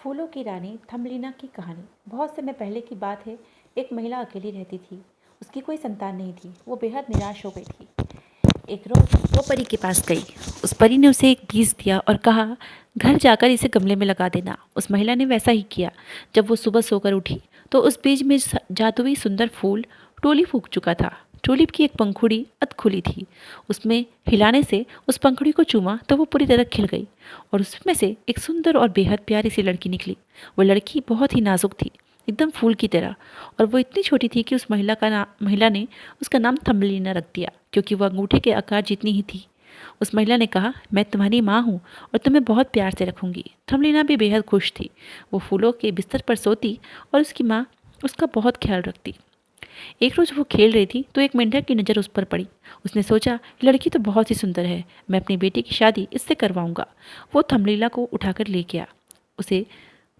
फूलों की रानी थम्बलिना की कहानी। बहुत समय पहले की बात है। एक महिला अकेली रहती थी। उसकी कोई संतान नहीं थी। वो बेहद निराश हो गई थी। एक रोज वो परी के पास गई। उस परी ने उसे एक बीज दिया और कहा, घर जाकर इसे गमले में लगा देना। उस महिला ने वैसा ही किया। जब वो सुबह सोकर उठी तो उस बीज में जादुई सुंदर फूल टोली फूक चुका था। टूलिप की एक पंखुड़ी अध खुली थी। उसमें हिलाने से उस पंखुड़ी को चूमा तो वो पूरी तरह खिल गई और उसमें से एक सुंदर और बेहद प्यारी सी लड़की निकली। वो लड़की बहुत ही नाजुक थी, एकदम फूल की तरह, और वो इतनी छोटी थी कि उस महिला ने उसका नाम थम्बलिना रख दिया, क्योंकि वह अंगूठे के आकार जितनी ही थी। उस महिला ने कहा, मैं तुम्हारी माँ हूँ और तुम्हें बहुत प्यार से रखूंगी। थम्बलिना भी बेहद खुश थी। वो फूलों के बिस्तर पर सोती और उसकी माँ उसका बहुत ख्याल रखती। एक रोज वो खेल रही थी तो एक मेंढक की नज़र उस पर पड़ी। उसने सोचा, लड़की तो बहुत ही सुंदर है, मैं अपनी बेटी की शादी इससे करवाऊंगा। वो थम्बलिना को उठाकर ले गया। उसे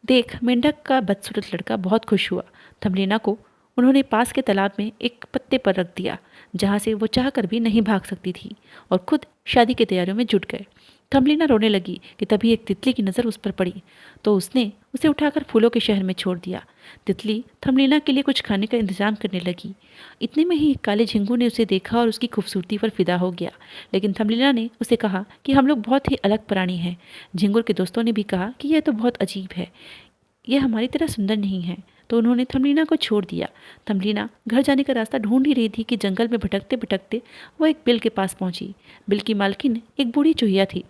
देख मेंढक का बदसूरत लड़का बहुत खुश हुआ। थम्बलिना को उन्होंने पास के तालाब में एक पत्ते पर रख दिया, जहाँ से वो चाहकर भी नहीं भाग सकती थी, और खुद शादी की तैयारियों में जुट गए। थम्बलिना रोने लगी कि तभी एक तितली की नज़र उस पर पड़ी, तो उसने उसे उठाकर फूलों के शहर में छोड़ दिया। तितली थम्बलिना के लिए कुछ खाने का इंतजाम करने लगी। इतने में ही एक काले झिंगू ने उसे देखा और उसकी खूबसूरती पर फिदा हो गया। लेकिन थम्बलिना ने उसे कहा कि हम लोग बहुत ही अलग प्राणी हैं। झिंगुर के दोस्तों ने भी कहा कि यह तो बहुत अजीब है, यह हमारी तरह सुंदर नहीं है, तो उन्होंने थम्बलिना को छोड़ दिया। थम्बलिना घर जाने का रास्ता ढूंढ ही रही थी कि जंगल में भटकते भटकते वो एक बिल के पास पहुंची। बिल की मालकिन एक बूढ़ी चूहिया थी।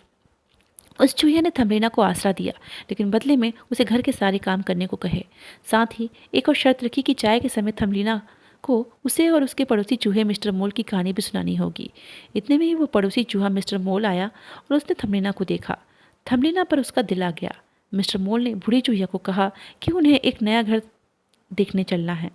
उस चूहिया ने थम्बलिना को आसरा दिया, लेकिन बदले में उसे घर के सारे काम करने को कहे। साथ ही एक और शर्त रखी कि चाय के समय थम्बलिना को उसे और उसके पड़ोसी चूहे मिस्टर मोल की कहानी भी सुनानी होगी। इतने में ही वो पड़ोसी चूहा मिस्टर मोल आया और उसने थम्बलिना को देखा। थम्बलिना पर उसका दिल आ गया। मिस्टर मोल ने बूढ़ी चूहिया को कहा कि उन्हें एक नया घर देखने चलना है,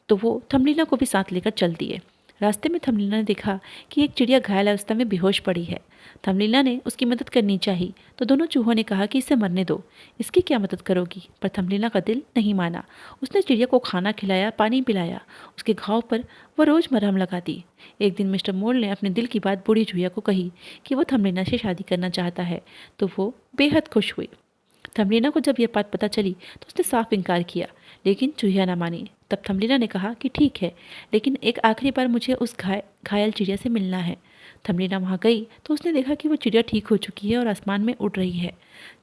तो वो थम्बलिना को भी साथ लेकर चल दिए। रास्ते में थम्बलिना ने देखा कि एक चिड़िया घायल अवस्था में बेहोश पड़ी है। थम्बलिना ने उसकी मदद करनी चाहिए, तो दोनों चूहों ने कहा कि इसे मरने दो, इसकी क्या मदद करोगी। पर थम्बलिना का दिल नहीं माना। उसने चिड़िया को खाना खिलाया, पानी पिलाया, उसके घाव पर वह रोज मरहम लगा दी। एक दिन मिस्टर मोल ने अपने दिल की बात बूढ़ी चूहिया को कही कि वो थम्बलिना से शादी करना चाहता है, तो वो बेहद खुश हुई। थम्बलिना को जब यह बात पता चली तो उसने साफ इनकार किया, लेकिन चूहिया ना मानी। तब थम्बलिना ने कहा कि ठीक है, लेकिन एक आखिरी बार मुझे उस घायल चिड़िया से मिलना है। थम्बलिना वहाँ गई तो उसने देखा कि वो चिड़िया ठीक हो चुकी है और आसमान में उड़ रही है।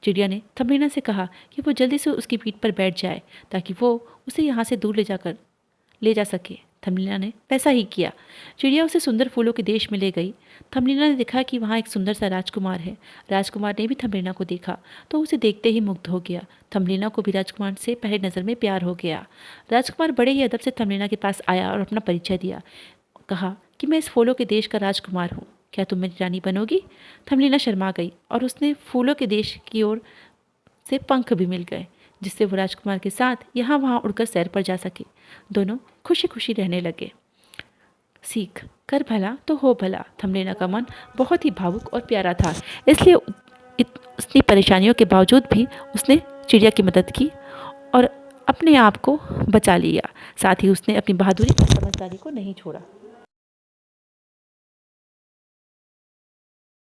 चिड़िया ने थम्बलिना से कहा कि वो जल्दी से उसकी पीठ पर बैठ जाए, ताकि वो उसे यहाँ से दूर ले जा सके। थम्बलिना ने वैसा ही किया। चिड़िया उसे सुंदर फूलों के देश में ले गई। थम्बलिना ने देखा कि वहाँ एक सुंदर सा राजकुमार है। राजकुमार ने भी थम्बलिना को देखा तो उसे देखते ही मुग्ध हो गया। थम्बलिना को भी राजकुमार से पहले नज़र में प्यार हो गया। राजकुमार बड़े ही अदब से थम्बलिना के पास आया और अपना परिचय दिया। कहा कि मैं इस फूलों के देश का राजकुमार हूँ, क्या तुम मेरी रानी बनोगी। थम्बलिना शर्मा गई और उसने फूलों के देश की ओर से पंख भी मिल गए, जिससे वो राजकुमार के साथ यहाँ वहाँ उड़कर सैर पर जा सके। दोनों खुशी खुशी रहने लगे। सीख, कर भला तो हो भला। थम्बलिना का मन बहुत ही भावुक और प्यारा था, इसलिए इतनी परेशानियों के बावजूद भी उसने चिड़िया की मदद की और अपने आप को बचा लिया। साथ ही उसने अपनी बहादुरी और समझदारी को नहीं छोड़ा।